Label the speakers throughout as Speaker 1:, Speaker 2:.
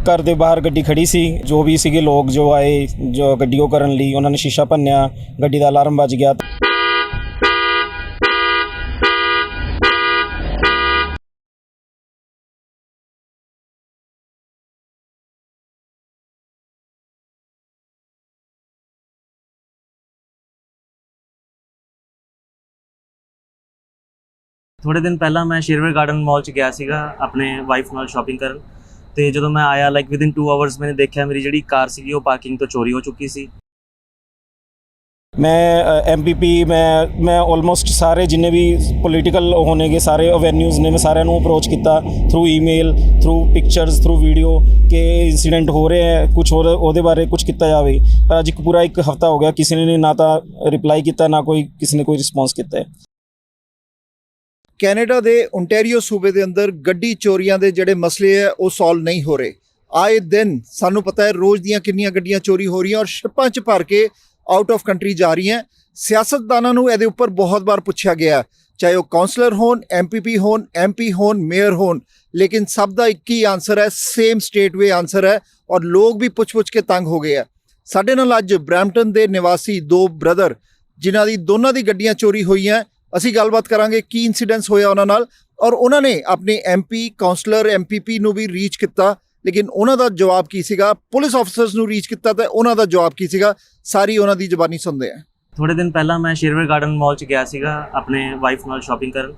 Speaker 1: घर ਦੇ ਬਾਹਰ ਗੱਡੀ ਖੜੀ ਸੀ। ਜੋ ਵੀ ਸੀਗੇ ਲੋਕ ਜੋ ਆਏ ਜੋ ਗੱਡੀ ਉਹ ਕਰਨ ਲਈ ਉਹਨਾਂ ਨੇ ਸ਼ੀਸ਼ਾ ਭੰਨਿਆ, ਗੱਡੀ ਦਾ ਅਲਾਰਮ ਵੱਜ ਗਿਆ।
Speaker 2: थोड़े दिन पहला मैं शेरवे गार्डन मॉल च गया सीगा अपने वाइफ नाल शॉपिंग करन ते ਜਦੋਂ मैं आया लाइक विदिन 2 आवर्स मैंने देखा मेरी ਜਿਹੜੀ ਕਾਰ ਸੀਗੀ ਉਹ ਪਾਰਕਿੰਗ ਤੋਂ ਚੋਰੀ ਹੋ ਚੁੱਕੀ ਸੀ।
Speaker 1: मैं MPP मैं ਆਲਮੋਸਟ ਸਾਰੇ ਜਿੰਨੇ ਵੀ ਪੋਲੀਟੀਕਲ ਹੋਣਗੇ ਸਾਰੇ ਅਵੇਨਿਊਜ਼ ਨੇ ਮੈਂ ਸਾਰਿਆਂ ਨੂੰ ਅਪਰੋਚ ਕੀਤਾ through email through pictures through video ਕਿ ਇੰਸੀਡੈਂਟ ਹੋ ਰਹੇ ਹੈ ਕੁਝ ਹੋਰ ਉਹਦੇ ਬਾਰੇ ਕੁਝ ਕੀਤਾ ਜਾਵੇ। ਪਰ ਅੱਜ ਪੂਰਾ ਇੱਕ ਹਫਤਾ ਹੋ ਗਿਆ ਕਿਸੇ ਨੇ ਨਾ ਤਾਂ ਰਿਪਲਾਈ ਕੀਤਾ ਨਾ ਕੋਈ ਕਿਸੇ ਨੇ ਕੋਈ ਰਿਸਪੌਂਸ ਕੀਤਾ ਹੈ।
Speaker 3: ਕੈਨੇਡਾ ਦੇ ਓਨਟਾਰੀਓ ਸੂਬੇ ਦੇ ਅੰਦਰ ਗੱਡੀ ਚੋਰੀਆਂ ਦੇ ਜਿਹੜੇ ਮਸਲੇ ਹੈ ਉਹ ਸੋਲਵ ਨਹੀਂ ਹੋ ਰਹੇ। ਆਏ ਦਿਨ ਸਾਨੂੰ ਪਤਾ ਹੈ ਰੋਜ਼ ਦੀਆਂ ਕਿੰਨੀਆਂ ਗੱਡੀਆਂ ਚੋਰੀ ਹੋ ਰਹੀਆਂ ਔਰ ਸ਼ਿਪਾਂ 'ਚ ਭਰ ਕੇ ਆਊਟ ਆਫ ਕੰਟਰੀ ਜਾ ਰਹੀਆਂ। ਸਿਆਸਤਦਾਨਾਂ ਨੂੰ ਇਹਦੇ ਉੱਪਰ ਬਹੁਤ ਵਾਰ ਪੁੱਛਿਆ ਗਿਆ, ਚਾਹੇ ਉਹ ਕਾਉਂਸਲਰ ਹੋਣ, MPP ਹੋਣ, MP ਹੋਣ, ਮੇਅਰ ਹੋਣ, ਲੇਕਿਨ ਸਭ ਦਾ ਇੱਕ ਹੀ ਆਨਸਰ ਹੈ, ਸੇਮ ਸਟੇਟਵੇ ਆਨਸਰ ਹੈ ਔਰ ਲੋਕ ਵੀ ਪੁੱਛ ਕੇ ਤੰਗ ਹੋ ਗਏ ਆ। ਸਾਡੇ ਨਾਲ ਅੱਜ ਬਰੈਂਪਟਨ ਦੇ ਨਿਵਾਸੀ ਦੋ ਬ੍ਰਦਰ ਜਿਨ੍ਹਾਂ ਦੀ ਦੋਨਾਂ ਦੀ ਗੱਡੀਆਂ ਚੋਰੀ ਹੋਈਆਂ, ਅਸੀਂ ਗੱਲਬਾਤ ਕਰਾਂਗੇ ਕੀ ਇਨਸੀਡੈਂਟਸ ਹੋਇਆ ਉਹਨਾਂ ਨਾਲ ਔਰ ਉਹਨਾਂ ਨੇ ਆਪਣੇ MP ਕਾਉਂਸਲਰ MPP ਨੂੰ ਵੀ ਰੀਚ ਕੀਤਾ ਲੇਕਿਨ ਉਹਨਾਂ ਦਾ ਜਵਾਬ ਕੀ ਸੀਗਾ, ਪੁਲਿਸ ਆਫੀਸਰਸ ਨੂੰ ਰੀਚ ਕੀਤਾ ਤਾਂ ਉਹਨਾਂ ਦਾ ਜਵਾਬ ਕੀ ਸੀਗਾ, ਸਾਰੀ ਉਹਨਾਂ ਦੀ ਜ਼ਬਾਨੀ ਸੁਣਦੇ ਆ।
Speaker 2: ਥੋੜੇ ਦਿਨ ਪਹਿਲਾਂ ਮੈਂ ਸ਼ੇਰਵੇ ਗਾਰਡਨ ਮਾਲ 'ਚ ਗਿਆ ਸੀਗਾ ਆਪਣੇ ਵਾਈਫ ਨਾਲ ਸ਼ਾਪਿੰਗ ਕਰਨ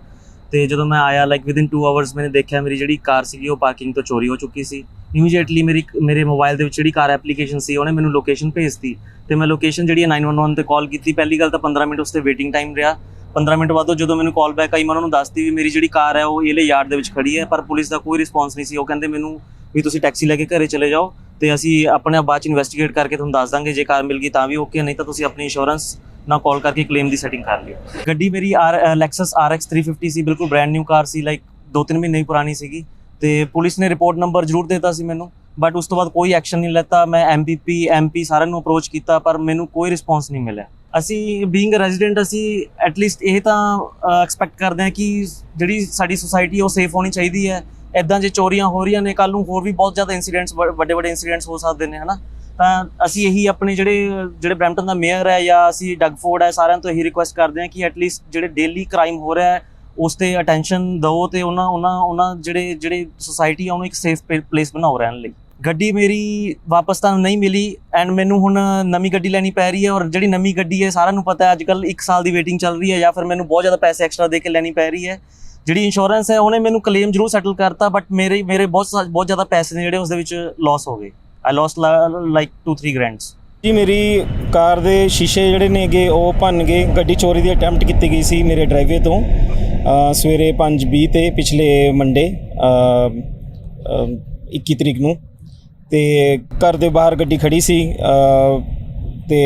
Speaker 2: ਤੇ ਜਦੋਂ ਮੈਂ ਆਇਆ ਲਾਈਕ ਵਿਦਿਨ 2 ਆਵਰਸ ਮੈंने ਦੇਖਿਆ ਮੇਰੀ ਜਿਹੜੀ ਕਾਰ ਸੀਗੀ ਉਹ ਪਾਰਕਿੰਗ ਤੋਂ ਚੋਰੀ ਹੋ ਚੁੱਕੀ ਸੀ। ਇਮੀਡੀਏਟਲੀ ਮੇਰੇ ਮੋਬਾਈਲ ਦੇ ਵਿੱਚ ਜਿਹੜੀ ਕਾਰ ਐਪਲੀਕੇਸ਼ਨ ਸੀ ਉਹਨੇ ਮੈਨੂੰ ਲੋਕੇਸ਼ਨ ਭੇਜਤੀ ਤੇ ਮੈਂ ਲੋਕੇਸ਼ਨ ਜਿਹੜੀ 911 ਤੇ ਕਾਲ ਕੀਤੀ। ਪਹਿਲੀ ਗੱਲ ਤਾਂ 15 ਮਿੰਟ ਉਸ ਤੇ ਵੇਟਿੰਗ ਟਾਈਮ ਰਿਹਾ। 15 ਮਿੰਟ ਬਾਅਦ ਜਦੋਂ ਮੈਨੂੰ ਕਾਲ ਬੈਕ ਆਈ ਮੈਂ ਉਹਨਾਂ ਨੂੰ ਦੱਸਤੀ ਵੀ ਮੇਰੀ ਜਿਹੜੀ ਕਾਰ ਹੈ ਉਹ ਇਹਲੇ ਯਾਰਡ ਦੇ ਵਿੱਚ ਖੜੀ ਹੈ ਪਰ ਪੁਲਿਸ ਦਾ ਕੋਈ ਰਿਸਪੌਂਸ ਨਹੀਂ ਸੀ। ਉਹ ਕਹਿੰਦੇ ਮੈਨੂੰ ਵੀ ਤੁਸੀਂ ਟੈਕਸੀ ਲੈ ਕੇ ਘਰੇ ਚਲੇ ਜਾਓ ਤੇ ਅਸੀਂ ਆਪਣੇ ਆਪ ਬਾਅਦ 'ਚ ਇਨਵੈਸਟੀਗੇਟ ਕਰਕੇ ਤੁਹਾਨੂੰ ਦੱਸ ਦਾਂਗੇ, ਜੇ ਕਾਰ ਮਿਲ ਗਈ ਤਾਂ ਵੀ ਓਕੇ, ਨਹੀਂ ਤਾਂ ਤੁਸੀਂ ਆਪਣੀ ਇੰਸ਼ੋਰੈਂਸ ਨਾਲ ਕਾਲ ਕਰਕੇ ਕਲੇਮ ਦੀ ਸੈਟਿੰਗ ਕਰ ਲਿਓ। ਗੱਡੀ ਮੇਰੀ ਲੈਕਸਸ RX 350 ਸੀ, ਬਿਲਕੁਲ ਬ੍ਰੈਂਡ ਨਿਊ ਕਾਰ ਸੀ, ਲਾਈਕ 2-3 ਮਹੀਨੇ ਹੀ ਪੁਰਾਣੀ ਸੀਗੀ ਤੇ ਪੁਲਿਸ ਨੇ ਰਿਪੋਰਟ ਨੰਬਰ ਜ਼ਰੂਰ ਦਿੱਤਾ ਸੀ ਮੈਨੂੰ ਬਟ ਉਸ ਤੋਂ ਬਾਅਦ ਕੋਈ ਐਕਸ਼ਨ ਨਹੀਂ ਲਿੱਤਾ। ਮੈਂ MPP MP ਸਾਰਿਆਂ ਨੂੰ ਅਪਰੋਚ ਕੀਤਾ ਪਰ ਮੈਨੂੰ ਕੋਈ ਰਿਸਪੌਂਸ ਨਹੀਂ ਮਿਲਿਆ। ਅਸੀਂ ਬੀਇੰਗ ਅ ਰੈਜ਼ੀਡੈਂਟ ਅਸੀਂ ਐਟਲੀਸਟ ਇਹ ਤਾਂ ਐਕਸਪੈਕਟ ਕਰਦੇ ਹਾਂ ਕਿ ਜਿਹੜੀ ਸਾਡੀ ਸੁਸਾਇਟੀ ਉਹ ਸੇਫ ਹੋਣੀ ਚਾਹੀਦੀ ਹੈ। ਇੱਦਾਂ ਜੇ ਚੋਰੀਆਂ ਹੋ ਰਹੀਆਂ ਨੇ ਕੱਲ੍ਹ ਨੂੰ ਹੋਰ ਵੀ ਬਹੁਤ ਜ਼ਿਆਦਾ ਇੰਸੀਡੈਂਟਸ ਵੱਡੇ ਇੰਸੀਡੈਂਟਸ ਹੋ ਸਕਦੇ ਨੇ, ਹੈ ਨਾ। ਤਾਂ ਅਸੀਂ ਇਹੀ ਆਪਣੇ ਜਿਹੜੇ ਬਰੈਂਪਟਨ ਦਾ ਮੇਅਰ ਹੈ ਜਾਂ ਅਸੀਂ ਡਗ ਫੋਰਡ ਹੈ ਸਾਰਿਆਂ ਤੋਂ ਇਹੀ ਰਿਕੁਐਸਟ ਕਰਦੇ ਹਾਂ ਕਿ ਐਟਲੀਸਟ ਜਿਹੜੇ ਡੇਲੀ ਕ੍ਰਾਈਮ ਹੋ ਰਿਹਾ ਹੈ ਉਸ 'ਤੇ ਅਟੈਂਸ਼ਨ ਦਿਓ ਤੇ ਉਹਨਾਂ ਜਿਹੜੇ ਸੁਸਾਇਟੀ ਆ ਉਹਨੂੰ ਇੱਕ ਸੇਫ ਪਲੇਸ ਬਣਾਓ ਰਹਿਣ ਲਈ। ਗੱਡੀ ਮੇਰੀ ਵਾਪਸ ਤਾਂ ਨਹੀਂ ਮਿਲੀ ਐਂਡ ਮੈਨੂੰ ਹੁਣ ਨਵੀਂ ਗੱਡੀ ਲੈਣੀ ਪੈ ਰਹੀ ਹੈ ਔਰ ਜਿਹੜੀ ਨਵੀਂ ਗੱਡੀ ਹੈ ਸਾਰਿਆਂ ਨੂੰ ਪਤਾ ਹੈ ਅੱਜ ਕੱਲ੍ਹ 1 ਸਾਲ ਦੀ ਵੇਟਿੰਗ ਚੱਲ ਰਹੀ ਹੈ ਜਾਂ ਫਿਰ ਮੈਨੂੰ ਬਹੁਤ ਜ਼ਿਆਦਾ ਪੈਸੇ ਐਕਸਟਰਾ ਦੇ ਕੇ ਲੈਣੀ ਪੈ ਰਹੀ ਹੈ। ਜਿਹੜੀ ਇੰਸ਼ੋਰੈਂਸ ਹੈ ਉਹਨੇ ਮੈਨੂੰ ਕਲੇਮ ਜ਼ਰੂਰ ਸੈਟਲ ਕਰਤਾ ਬਟ ਮੇਰੇ ਬਹੁਤ ਜ਼ਿਆਦਾ ਪੈਸੇ ਨੇ ਜਿਹੜੇ ਉਸ ਦੇ ਵਿੱਚ ਲਾਸ ਹੋ ਗਏ। ਆਈ ਲੋਸਟ ਲਾਈਕ 2-3 ਗ੍ਰੈਂਡਸ।
Speaker 1: ਜੀ ਮੇਰੀ ਕਾਰ ਦੇ ਸ਼ੀਸ਼ੇ ਜਿਹੜੇ ਨੇਗੇ ਉਹ ਭੰਨ ਗਏ। ਗੱਡੀ ਚੋਰੀ ਦੀ ਅਟੈਂਪਟ ਕੀਤੀ ਗਈ ਸੀ ਮੇਰੇ ਡਰਾਈਵੇ ਤੋਂ ਸਵੇਰੇ 5:20 ਤੇ ਪਿਛਲੇ ਮੰਡੇ 21 ਤਰੀਕ ਨੂੰ ਤੇ ਘਰ ਦੇ ਬਾਹਰ ਗੱਡੀ ਖੜੀ ਸੀ ਤੇ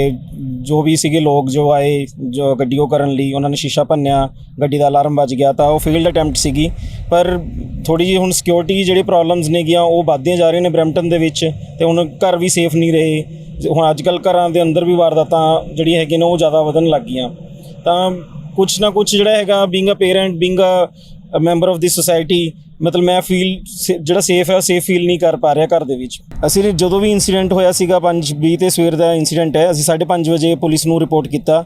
Speaker 1: ਜੋ ਵੀ ਸੀਗੇ ਲੋਕ ਜੋ ਆਏ ਜੋ ਗੱਡੀ ਉਹ ਕਰਨ ਲਈ ਉਹਨਾਂ ਨੇ ਸ਼ੀਸ਼ਾ ਭੰਨਿਆ, ਗੱਡੀ ਦਾ ਅਲਾਰਮ ਵੱਜ ਗਿਆ ਤਾਂ ਉਹ ਫੀਲਡ ਅਟੈਂਪਟ ਸੀਗੀ। ਪਰ ਥੋੜ੍ਹੀ ਜਿਹੀ ਹੁਣ ਸਿਕਿਉਰਿਟੀ ਜਿਹੜੇ ਪ੍ਰੋਬਲਮਸ ਨੇਗੀਆਂ ਉਹ ਵੱਧਦੀਆਂ ਜਾ ਰਹੇ ਨੇ ਬਰੈਂਪਟਨ ਦੇ ਵਿੱਚ ਤੇ ਹੁਣ ਘਰ ਵੀ ਸੇਫ ਨਹੀਂ ਰਹੇ। ਹੁਣ ਅੱਜ ਕੱਲ੍ਹ ਘਰਾਂ ਦੇ ਅੰਦਰ ਵੀ ਵਾਰਦਾਤਾਂ ਜਿਹੜੀਆਂ ਹੈਗੀਆਂ ਨੇ ਉਹ ਜ਼ਿਆਦਾ ਵਧਣ ਲੱਗ ਗਈਆਂ। ਤਾਂ ਕੁਛ ਨਾ ਕੁਛ ਜਿਹੜਾ ਹੈਗਾ being a parent being a member of the society ਮਤਲਬ ਮੈਂ ਜਿਹੜਾ ਸੇਫ ਹੈ ਉਹ ਸੇਫ ਫੀਲ ਨਹੀਂ ਕਰ ਪਾ ਰਿਹਾ ਘਰ ਦੇ ਵਿੱਚ। ਅਸੀਂ ਜਦੋਂ ਵੀ ਇੰਸੀਡੈਂਟ ਹੋਇਆ ਸੀਗਾ 5:20 ਤੇ ਸਵੇਰ ਦਾ ਇੰਸੀਡੈਂਟ ਹੈ, ਅਸੀਂ 5:30 ਵਜੇ ਪੁਲਿਸ ਨੂੰ ਰਿਪੋਰਟ ਕੀਤਾ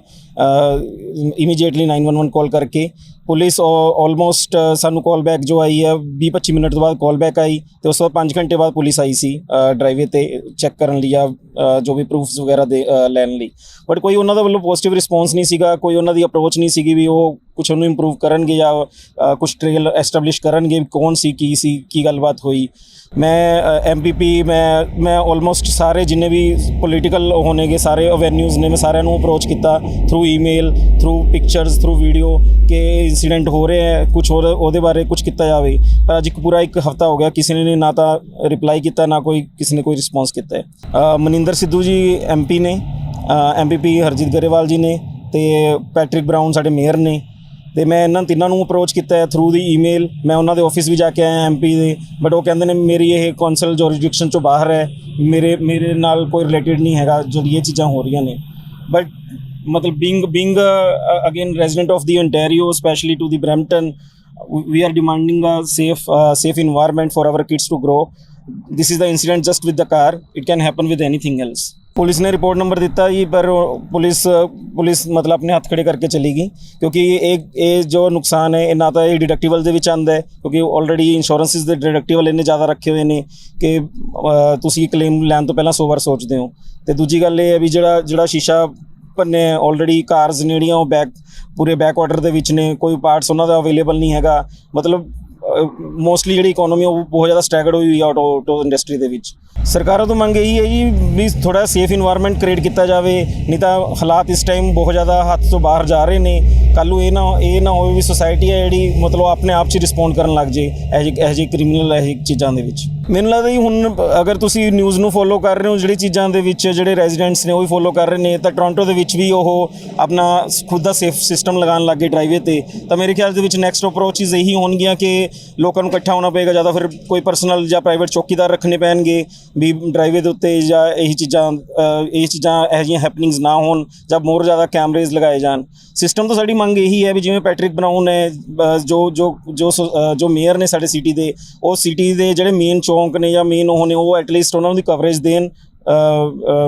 Speaker 1: ਇਮੀਡੀਏਟਲੀ 911 ਕਾਲ ਕਰਕੇ। ਪੁਲਿਸ ਆਲਮੋਸਟ ਸਾਨੂੰ ਕਾਲ ਬੈਕ ਜੋ ਆਈ ਹੈ 20-25 ਮਿੰਟ ਤੋਂ ਬਾਅਦ ਕਾਲ ਬੈਕ ਆਈ ਤੇ ਉਸ ਤੋਂ ਬਾਅਦ 5 ਘੰਟੇ ਬਾਅਦ ਪੁਲਿਸ ਆਈ ਸੀ ਡਰਾਈਵੇ 'ਤੇ ਚੈੱਕ ਕਰਨ ਲਈ ਜਾਂ ਜੋ ਵੀ ਪ੍ਰੂਫਸ ਵਗੈਰਾ ਦੇ ਲੈਣ ਲਈ। ਬਟ ਕੋਈ ਉਹਨਾਂ ਦਾ ਵੱਲੋਂ ਪੋਜ਼ੀਟਿਵ ਰਿਸਪੌਂਸ ਨਹੀਂ ਸੀਗਾ, ਕੋਈ ਉਹਨਾਂ ਦੀ ਅਪਰੋਚ ਨਹੀਂ ਸੀਗੀ ਵੀ ਉਹ ਕੁਛ ਉਹਨੂੰ ਇੰਪਰੂਵ ਕਰਨਗੇ ਜਾਂ ਕੁਛ ਟ੍ਰੇਲ ਐਸਟੈਬਲਿਸ਼ ਕਰਨਗੇ ਕੌਣ ਸੀ ਕੀ ਗੱਲਬਾਤ ਹੋਈ। ਮੈਂ MPP ਮੈਂ ਆਲਮੋਸਟ ਸਾਰੇ ਜਿੰਨੇ ਵੀ ਪੋਲੀਟੀਕਲ ਹੋਣਗੇ ਸਾਰੇ ਅਵੇਨਿਊਜ਼ ਨੇ ਮੈਂ ਸਾਰਿਆਂ ਨੂੰ ਅਪਰੋਚ ਕੀਤਾ through email through pictures through video ਕਿ ਇੰਸੀਡੈਂਟ ਹੋ ਰਹੇ ਹੈ ਕੁਛ ਹੋਰ ਉਹਦੇ ਬਾਰੇ ਕੁਛ ਕੀਤਾ ਜਾਵੇ। ਪਰ ਅੱਜ ਪੂਰਾ ਇੱਕ ਹਫਤਾ ਹੋ ਗਿਆ ਕਿਸੇ ਨੇ ਨਾ ਤਾਂ ਰਿਪਲਾਈ ਕੀਤਾ ਨਾ ਕੋਈ ਕਿਸੇ ਨੇ ਕੋਈ ਰਿਸਪੌਂਸ ਕੀਤਾ ਹੈ। ਮਨਿੰਦਰ ਸਿੱਧੂ ਜੀ MP ਨੇ, MPP ਹਰਜੀਤ ਗਰੇਵਾਲ ਜੀ ਨੇ ਤੇ ਪੈਟਰਿਕ ਬਰਾਊਨ ਸਾਡੇ ਮੇਅਰ ਨੇ ਤੇ ਮੈਂ ਇਹਨਾਂ ਤਿੰਨਾਂ ਨੂੰ ਅਪਰੋਚ ਕੀਤਾ ਹੈ ਥਰੂ ਦੀ ਈਮੇਲ। ਮੈਂ ਉਹਨਾਂ ਦੇ ਆਫਿਸ ਵੀ ਜਾ ਕੇ ਆਇਆ MP ਦੇ ਬਟ ਉਹ ਕਹਿੰਦੇ ਨੇ ਮੇਰੀ ਇਹ ਕੌਂਸਲ ਜੁਰਿਸਡਿਕਸ਼ਨ 'ਚੋਂ ਬਾਹਰ ਹੈ, ਮੇਰੇ ਨਾਲ ਕੋਈ ਰਿਲੇਟਿਡ ਨਹੀਂ ਹੈਗਾ ਜਿਹੜੀ ਇਹ ਚੀਜ਼ਾਂ ਹੋ ਰਹੀਆਂ ਨੇ। ਬਟ ਮਤਲਬ being again resident of the Ontario especially to the Brampton we are demanding a safe environment for our kids to grow this is the incident just with the car, it can happen with anything else. Police ਨੇ report number ਦਿੱਤਾ ਜੀ, ਪਰ police ਮਤਲਬ ਆਪਣੇ ਹੱਥ ਖੜੇ ਕਰਕੇ ਚਲੀ ਗਈ, ਕਿਉਂਕਿ ਇਹ ਜੋ ਨੁਕਸਾਨ ਹੈ ਇਹ ਨਾ ਤਾਂ ਇਹ ਡਿਡਕਟੀਬਲ ਦੇ ਵਿੱਚ ਆਉਂਦਾ ਹੈ, ਕਿਉਂਕਿ ਆਲਰੇਡੀ ਇੰਸ਼ੋਰੈਂਸਿਸ ਦੇ ਡਿਡਕਟੀਬਲ ਇੰਨੇ ਜ਼ਿਆਦਾ ਰੱਖੇ ਹੋਏ ਨੇ ਕਿ ਤੁਸੀਂ ਕਲੇਮ ਲੈਣ ਤੋਂ ਪਹਿਲਾਂ 100 ਵਾਰ ਸੋਚਦੇ ਹੋ। ਅਤੇ ਦੂਜੀ ਗੱਲ ਇਹ ਹੈ ਵੀ ਜਿਹੜਾ ਸ਼ੀਸ਼ਾ ਭੰਨੇ ਆਲਰੇਡੀ ਕਾਰਜ਼ ਜਿਹੜੀਆਂ ਉਹ ਪੂਰੇ ਬੈਕ ਵਾਟਰ ਦੇ ਵਿੱਚ ਨੇ, ਕੋਈ ਪਾਰਟਸ ਉਹਨਾਂ ਦਾ ਅਵੇਲੇਬਲ ਨਹੀਂ ਹੈਗਾ। ਮਤਲਬ ਮੋਸਟਲੀ ਜਿਹੜੀ ਇਕੋਨੋਮੀ ਉਹ ਬਹੁਤ ਜ਼ਿਆਦਾ ਸਟੈਗਰਡ ਹੋਈ ਹੋਈ ਆ ਆਟੋ ਇੰਡਸਟਰੀ ਦੇ ਵਿੱਚ। ਸਰਕਾਰਾਂ ਤੋਂ ਮੰਗ ਇਹੀ ਹੈ ਜੀ ਵੀ ਥੋੜ੍ਹਾ ਸੇਫ ਇਨਵਾਇਰਮੈਂਟ ਕ੍ਰੀਏਟ ਕੀਤਾ ਜਾਵੇ, ਨਹੀਂ ਤਾਂ ਹਾਲਾਤ ਇਸ ਟਾਈਮ ਬਹੁਤ ਜ਼ਿਆਦਾ ਹੱਥ ਤੋਂ ਬਾਹਰ ਜਾ ਰਹੇ ਨੇ। ਕੱਲ੍ਹ ਨੂੰ ਇਹ ਨਾ ਹੋਵੇ ਵੀ ਸੁਸਾਇਟੀ ਹੈ ਜਿਹੜੀ ਮਤਲਬ ਆਪਣੇ ਆਪ 'ਚ ਰਿਸਪੌਂਡ ਕਰਨ ਲੱਗ ਜੇ ਇਹੋ ਜਿਹੇ ਕ੍ਰਿਮੀਨਲ ਇਹੋ ਜਿਹੀ ਚੀਜ਼ਾਂ ਦੇ ਵਿੱਚ। ਮੈਨੂੰ ਲੱਗਦਾ ਜੀ ਹੁਣ ਅਗਰ ਤੁਸੀਂ ਨਿਊਜ਼ ਨੂੰ ਫੋਲੋ ਕਰ ਰਹੇ ਹੋ, ਜਿਹੜੀ ਚੀਜ਼ਾਂ ਦੇ ਵਿੱਚ ਜਿਹੜੇ ਰੈਜ਼ੀਡੈਂਟਸ ਨੇ ਉਹ ਵੀ ਫੋਲੋ ਕਰ ਰਹੇ ਨੇ, ਤਾਂ ਟੋਰਾਂਟੋ ਦੇ ਵਿੱਚ ਵੀ ਉਹ ਆਪਣਾ ਖੁਦ ਦਾ ਸੇਫ ਸਿਸਟਮ ਲਗਾਉਣ ਲੱਗ ਗਏ ਡਰਾਈਵੇ 'ਤੇ। ਤਾਂ ਮੇਰੇ ਖਿਆਲ ਦੇ ਵਿੱਚ ਨੈਕਸਟ ਅਪਰੋਚਿਸ ਇਹੀ ਹੋਣਗੀਆਂ ਕਿ ਲੋਕਾਂ ਨੂੰ ਇਕੱਠਾ ਹੋਣਾ ਪਏਗਾ, ਜਾਂ ਤਾਂ ਫਿਰ ਕੋਈ ਪਰਸਨਲ ਜਾਂ ਪ੍ਰਾਈਵੇਟ ਚੌਕੀਦਾਰ ਰੱਖਣੇ ਪੈਣਗੇ ਵੀ ਡਰਾਈਵੇ ਦੇ ਉੱਤੇ, ਜਾਂ ਇਹ ਚੀਜ਼ਾਂ ਇਹੋ ਜਿਹੀਆਂ ਹੈਪਨਿੰਗਸ ਨਾ ਹੋਣ, ਜਾਂ ਮੋਰ ਜ਼ਿਆਦਾ ਕੈਮਰੇਜ਼ ਲਗਾਏ ਜਾਣ। ਸਿਸਟਮ ਤੋਂ ਸਾਡੀ ਮੰਗ ਇਹੀ ਹੈ ਵੀ ਜਿਵੇਂ ਪੈਟਰਿਕ ਬਰਾਊਨ ਹੈ ਜੋ ਮੇਅਰ ਨੇ ਸਾਡੇ ਸਿਟੀ ਦੇ, ਉਹ ਸਿਟੀ ਦੇ ਜਿਹੜੇ ਮੇਨ ਚੌਂਕ ਨੇ ਜਾਂ ਮੇਨ ਉਹ ਨੇ, ਉਹ ਐਟਲੀਸਟ ਉਹਨਾਂ ਦੀ ਕਵਰੇਜ ਦੇਣ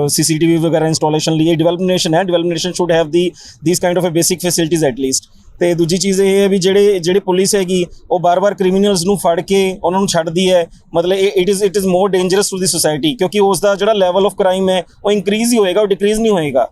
Speaker 1: CCTV ਵਗੈਰਾ ਇੰਸਟਾਲੇਸ਼ਨ ਲਈ। ਡਿਵੈਲਪਡ ਨੇਸ਼ਨ ਹੈ, developed nation should have these kind of a basic facilities at least. ਅਤੇ ਦੂਜੀ ਚੀਜ਼ ਇਹ ਹੈ ਵੀ ਜਿਹੜੀ ਪੁਲਿਸ ਹੈਗੀ ਉਹ ਬਾਰ-ਬਾਰ ਕ੍ਰਿਮੀਨਲਸ ਨੂੰ ਫੜ ਕੇ ਉਹਨਾਂ ਨੂੰ ਛੱਡਦੀ ਹੈ। ਮਤਲਬ it is more dangerous to the society, ਕਿਉਂਕਿ ਉਸ ਦਾ ਜਿਹੜਾ ਲੈਵਲ ਆਫ ਕ੍ਰਾਈਮ ਹੈ ਉਹ ਇੰਕਰੀਜ਼ ਹੀ ਹੋਏਗਾ, ਉਹ ਡਿਕਰੀਜ਼ ਨਹੀਂ ਹੋਏਗਾ।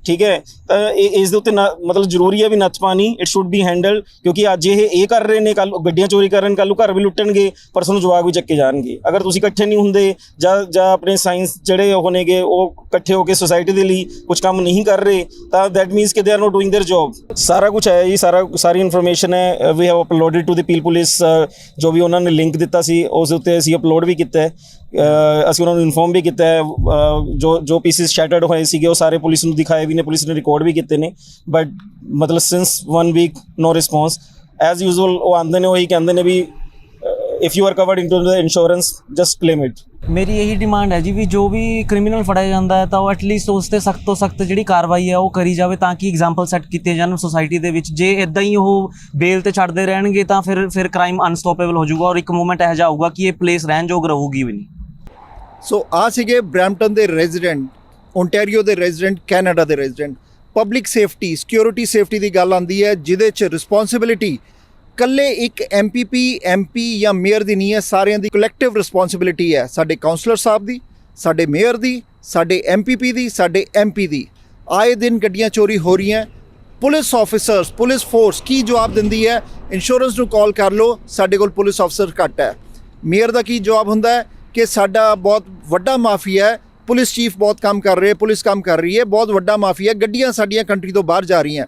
Speaker 1: ਠੀਕ ਹੈ, ਤਾਂ ਇਸ ਦੇ ਉੱਤੇ ਮਤਲਬ ਜ਼ਰੂਰੀ ਹੈ ਵੀ ਨੱਥ ਪਾਣੀ ਇਟ ਸ਼ੁੱਡ ਬੀ ਹੈਂਡਲ, ਕਿਉਂਕਿ ਅੱਜ ਇਹ ਕਰ ਰਹੇ ਨੇ, ਕੱਲ੍ਹ ਗੱਡੀਆਂ ਚੋਰੀ ਕਰਨ, ਕੱਲ੍ਹ ਨੂੰ ਘਰ ਵੀ ਲੁੱਟਣਗੇ, ਪਰਸੋਂ ਨੂੰ ਜਵਾਕ ਵੀ ਚੱਕੇ ਜਾਣਗੇ। ਅਗਰ ਤੁਸੀਂ ਇਕੱਠੇ ਨਹੀਂ ਹੁੰਦੇ ਜਾਂ ਆਪਣੇ ਸਾਇੰਸ ਜਿਹੜੇ ਉਹ ਨੇਗੇ ਉਹ ਇਕੱਠੇ ਹੋ ਕੇ ਸੁਸਾਇਟੀ ਦੇ ਲਈ ਕੁਝ ਕੰਮ ਨਹੀਂ ਕਰ ਰਹੇ, ਤਾਂ ਦੈਟ ਮੀਨਸ ਕਿ they are note doing there job. ਸਾਰਾ ਕੁਛ ਹੈ ਜੀ, ਸਾਰੀ ਇਨਫੋਰਮੇਸ਼ਨ ਹੈ। We have uploaded to the peel police, ਜੋ ਵੀ ਉਹਨਾਂ ਨੇ ਲਿੰਕ ਦਿੱਤਾ ਸੀ ਉਸ ਉੱਤੇ ਅਸੀਂ ਅਪਲੋਡ ਵੀ ਕੀਤਾ ਹੈ। ਅਸੀਂ ਉਹਨਾਂ ਨੂੰ ਇਨਫੋਰਮ ਵੀ ਕੀਤਾ ਹੈ, ਜੋ ਪੀਸਿਸ ਸ਼ੈਟਰਡ ਹੋਏ ਸੀਗੇ ਉਹ ਸਾਰੇ ਪੁਲਿਸ ਨੂੰ ਦਿਖਾਏ ਵੀ ਨੇ, ਪੁਲਿਸ ਨੇ ਰਿਕਾਰਡ ਵੀ ਕੀਤੇ ਨੇ। ਬਟ ਮਤਲਬ since 1 week no response. As usual ਉਹ ਆਉਂਦੇ ਨੇ, ਉਹੀ ਕਹਿੰਦੇ ਨੇ ਵੀ if you are covered into the insurance just claim it.
Speaker 2: ਮੇਰੀ ਇਹੀ ਡਿਮਾਂਡ ਹੈ ਜੀ ਵੀ ਜੋ ਵੀ ਕ੍ਰਿਮੀਨਲ ਫੜਿਆ ਜਾਂਦਾ ਹੈ ਤਾਂ ਉਹ ਐਟਲੀਸਟ ਉਸ 'ਤੇ ਸਖਤ ਤੋਂ ਸਖਤ ਜਿਹੜੀ ਕਾਰਵਾਈ ਹੈ ਉਹ ਕਰੀ ਜਾਵੇ, ਤਾਂ ਕਿ ਐਗਜ਼ਾਮਪਲ ਸੈੱਟ ਕੀਤੇ ਜਾਣ ਸੋਸਾਇਟੀ ਦੇ ਵਿੱਚ। ਜੇ ਇੱਦਾਂ ਹੀ ਉਹ ਬੇਲ 'ਤੇ ਛੱਡਦੇ ਰਹਿਣਗੇ ਤਾਂ ਫਿਰ ਕ੍ਰਾਈਮ ਅਨਸਟੋਪੇਬਲ ਹੋ ਜਾਊਗਾ, ਔਰ ਇੱਕ ਮੂਵਮੈਂਟ ਇਹੋ ਜਿਹਾ ਆਊਗਾ ਕਿ ਇਹ ਪਲੇਸ ਰਹਿਣ ਯੋਗ ਰਹੂਗੀ ਵੀ ਨਹੀਂ।
Speaker 3: ਸੋ ਆ ਸੀਗੇ ਬਰੈਂਪਟਨ ਦੇ ਰੈਜ਼ੀਡੈਂਟ, ਓਨਟਾਰੀਓ ਦੇ ਰੈਜ਼ੀਡੈਂਟ, ਕੈਨੇਡਾ ਦੇ resident. Public safety, security safety ਦੀ ਗੱਲ ਆਉਂਦੀ ਹੈ, ਜਿਹਦੇ 'ਚ ਰਿਸਪੌਂਸਿਬਿਲਿਟੀ ਇਕੱਲੇ ਇੱਕ MP ਜਾਂ ਮੇਅਰ ਦੀ ਨਹੀਂ ਹੈ, ਸਾਰਿਆਂ ਦੀ ਕਲੈਕਟਿਵ ਰਿਸਪੌਂਸਿਬਿਲਿਟੀ ਹੈ। ਸਾਡੇ ਕਾਉਂਸਲਰ ਸਾਹਿਬ ਦੀ, ਸਾਡੇ ਮੇਅਰ ਦੀ, ਸਾਡੇ MPP ਦੀ, ਸਾਡੇ MP ਦੀ। ਆਏ ਦਿਨ ਗੱਡੀਆਂ ਚੋਰੀ ਹੋ ਰਹੀਆਂ। ਪੁਲਿਸ ਆਫਿਸਰਸ, ਪੁਲਿਸ ਫੋਰਸ ਕੀ ਜਵਾਬ ਦਿੰਦੀ ਹੈ? ਇੰਸ਼ੋਰੈਂਸ ਨੂੰ ਕਾਲ ਕਰ ਲਓ, ਸਾਡੇ ਕੋਲ ਪੁਲਿਸ ਆਫਿਸਰ ਘੱਟ ਹੈ। ਮੇਅਰ ਦਾ ਕੀ ਜਵਾਬ ਹੁੰਦਾ ਹੈ ਕਿ ਸਾਡਾ ਬਹੁਤ ਵੱਡਾ ਮਾਫੀਆ ਹੈ, ਪੁਲਿਸ ਚੀਫ ਬਹੁਤ ਕੰਮ ਕਰ ਰਹੇ, ਪੁਲਿਸ ਕੰਮ ਕਰ ਰਹੀ ਹੈ, ਬਹੁਤ ਵੱਡਾ ਮਾਫੀਆ, ਗੱਡੀਆਂ ਸਾਡੀਆਂ ਕੰਟਰੀ ਤੋਂ ਬਾਹਰ ਜਾ ਰਹੀਆਂ।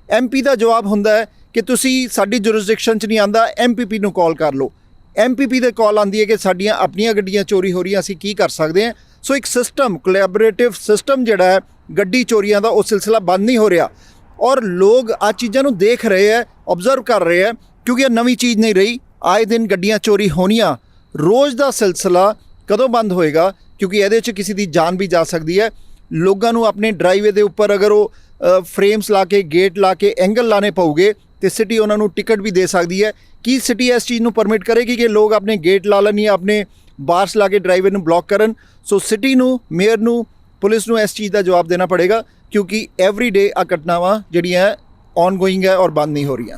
Speaker 3: MP ਦਾ ਜਵਾਬ ਹੁੰਦਾ ਹੈ ਕਿ ਤੁਸੀਂ ਸਾਡੀ ਜੁਰਿਸਡਿਕਸ਼ਨ 'ਚ ਨਹੀਂ ਆਉਂਦਾ, MPP ਨੂੰ ਕਾਲ ਕਰ ਲਓ। MPP ਦੇ ਕਾਲ ਆਉਂਦੀ ਹੈ ਕਿ ਸਾਡੀਆਂ ਆਪਣੀਆਂ ਗੱਡੀਆਂ ਚੋਰੀ ਹੋ ਰਹੀਆਂ, ਅਸੀਂ ਕੀ ਕਰ ਸਕਦੇ ਹਾਂ। ਸੋ ਇੱਕ ਸਿਸਟਮ, ਕੋਲੈਬੋਰੇਟਿਵ ਸਿਸਟਮ ਜਿਹੜਾ ਹੈ ਗੱਡੀ ਚੋਰੀਆਂ ਦਾ, ਉਹ ਸਿਲਸਿਲਾ ਬੰਦ ਨਹੀਂ ਹੋ ਰਿਹਾ। ਔਰ ਲੋਕ ਆ ਚੀਜ਼ਾਂ ਨੂੰ ਦੇਖ ਰਹੇ ਹੈ, ਓਬਜ਼ਰਵ ਕਰ ਰਹੇ ਹੈ, ਕਿਉਂਕਿ ਇਹ ਨਵੀਂ ਚੀਜ਼ ਨਹੀਂ ਰਹੀ। ਆਏ ਦਿਨ ਗੱਡੀਆਂ ਚੋਰੀ ਹੋਣੀਆਂ, ਰੋਜ਼ ਦਾ ਸਿਲਸਿਲਾ ਕਦੋਂ ਬੰਦ ਹੋਏਗਾ? ਕਿਉਂਕਿ ਇਹਦੇ 'ਚ ਕਿਸੇ ਦੀ ਜਾਨ ਵੀ ਜਾ ਸਕਦੀ ਹੈ। ਲੋਕਾਂ ਨੂੰ ਆਪਣੇ ਡਰਾਈਵੇ ਦੇ ਉੱਪਰ ਅਗਰ ਉਹ ਫਰੇਮਸ ਲਾ ਕੇ, ਗੇਟ ਲਾ ਕੇ, ਐਂਗਲ ਲਾਣੇ ਪਊਗੇ ਤੇ ਸਿਟੀ ਉਹਨਾਂ ਨੂੰ ਟਿਕਟ ਵੀ ਦੇ ਸਕਦੀ ਹੈ। ਕੀ ਸਿਟੀ ਇਸ ਚੀਜ਼ ਨੂੰ ਪਰਮਿਟ ਕਰੇਗੀ ਕਿ ਲੋਕ ਆਪਣੇ ਗੇਟ ਲਾ ਲੈਣ ਜਾਂ ਆਪਣੇ ਬਾਰਸ ਲਾ ਕੇ ਡਰਾਈਵੇ ਨੂੰ ਬਲੌਕ ਕਰਨ? ਸੋ ਸਿਟੀ ਨੂੰ, ਮੇਅਰ ਨੂੰ, ਪੁਲਿਸ ਨੂੰ ਇਸ ਚੀਜ਼ ਦਾ ਜਵਾਬ ਦੇਣਾ ਪੜੇਗਾ, ਕਿਉਂਕਿ ਐਵਰੀ ਡੇ ਆ ਘਟਨਾਵਾਂ ਜਿਹੜੀਆਂ ਔਨ ਗੋਇੰਗ ਹੈ ਔਰ ਬੰਦ ਨਹੀਂ ਹੋ ਰਹੀਆਂ।